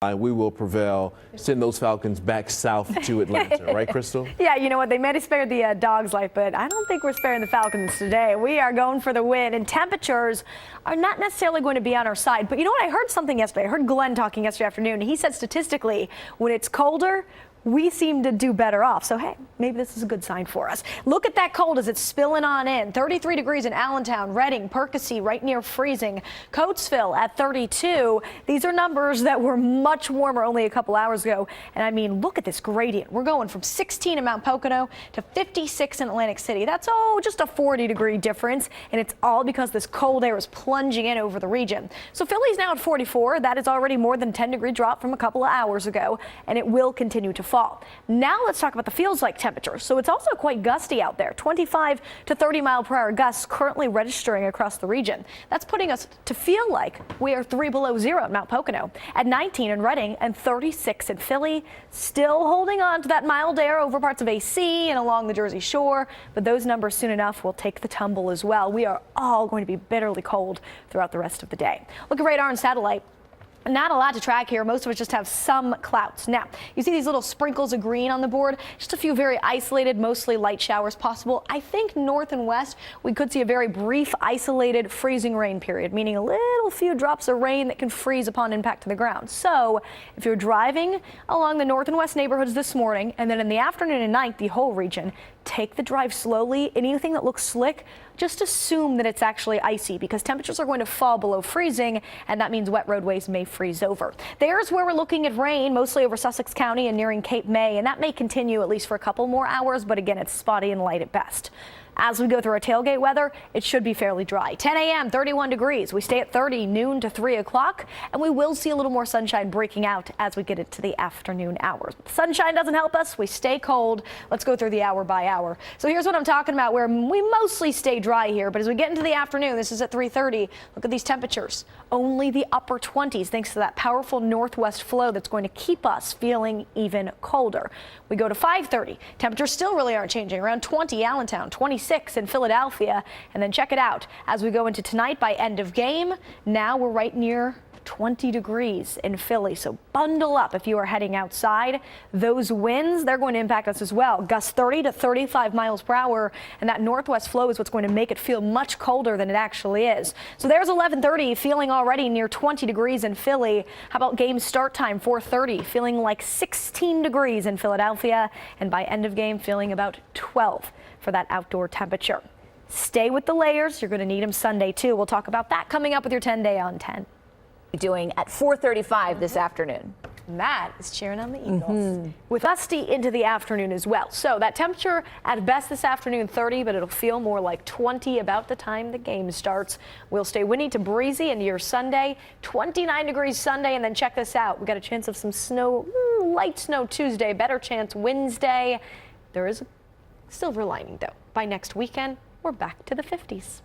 We will prevail, send those Falcons back south to Atlanta, right, Krystal? Yeah, you know what? They may have spared the Dogs' life, but I don't think we're sparing the Falcons today. We are going for the win, and temperatures are not necessarily going to be on our side. But you know what? I heard something yesterday. I heard Glenn talking yesterday afternoon. He said statistically, when it's colder, we seem to do better off. So, hey, maybe this is a good sign for us. Look at that cold as it's spilling on in. 33 degrees in Allentown, Reading, Percy, right near freezing. Coatesville at 32. These are numbers that were much warmer only a couple hours ago. And I mean, look at this gradient. We're going from 16 in Mount Pocono to 56 in Atlantic City. That's, just a 40-degree difference. And it's all because this cold air is plunging in over the region. So Philly's now at 44. That is already more than a 10-degree drop from a couple of hours ago. And it will continue to fall. Now let's talk about the feels like temperature. So it's also quite gusty out there. 25 to 30 mile per hour gusts currently registering across the region. That's putting us to feel like we are 3 below zero at Mount Pocono, at 19 in Reading, and 36 in Philly. Still holding on to that mild air over parts of AC and along the Jersey Shore, but those numbers soon enough will take the tumble as well. We are all going to be bitterly cold throughout the rest of the day. Look at radar and satellite. Not a lot to track here. Most of us just have some clouds. Now, you see these little sprinkles of green on the board. Just a few very isolated, mostly light showers possible. I think north and west, we could see a very brief, isolated freezing rain period, meaning a little few drops of rain that can freeze upon impact to the ground. So if you're driving along the north and west neighborhoods this morning, and then in the afternoon and night, the whole region, take the drive slowly. Anything that looks slick, just assume that it's actually icy because temperatures are going to fall below freezing, and that means wet roadways may freeze over. There's where we're looking at rain, mostly over Sussex County and nearing Cape May, and that may continue at least for a couple more hours, but again, it's spotty and light at best. As we go through our tailgate weather, it should be fairly dry. 10 a.m., 31 degrees. We stay at 30 noon to 3 o'clock, and we will see a little more sunshine breaking out as we get into the afternoon hours. Sunshine doesn't help us. We stay cold. Let's go through the hour by hour. So here's what I'm talking about, where we mostly stay dry here, but as we get into the afternoon, this is at 3:30, look at these temperatures. Only the upper 20s thanks to that powerful northwest flow that's going to keep us feeling even colder. We go to 5:30. Temperatures still really aren't changing. Around 20 Allentown, 26 in Philadelphia, and then check it out. As we go into tonight by end of game, now we're right near 20 degrees in Philly. So bundle up if you are heading outside. Those winds, they're going to impact us as well. Gusts 30 to 35 miles per hour, and that northwest flow is what's going to make it feel much colder than it actually is. So there's 11:30, feeling already near 20 degrees in Philly. How about game start time? 4:30, feeling like 16 degrees in Philadelphia, and by end of game, feeling about 12 for that outdoor temperature. Stay with the layers. You're going to need them Sunday too. We'll talk about that coming up with your 10-day on 10. Doing at 4:35 this afternoon. Matt is cheering on the Eagles. With gusty into the afternoon as well. So that temperature at best this afternoon 30, but it'll feel more like 20 about the time the game starts. We'll stay windy to breezy into your Sunday. 29 degrees Sunday, and then check this out. We got a chance of some snow, light snow Tuesday, better chance Wednesday. There is a silver lining though. By next weekend, we're back to the 50s.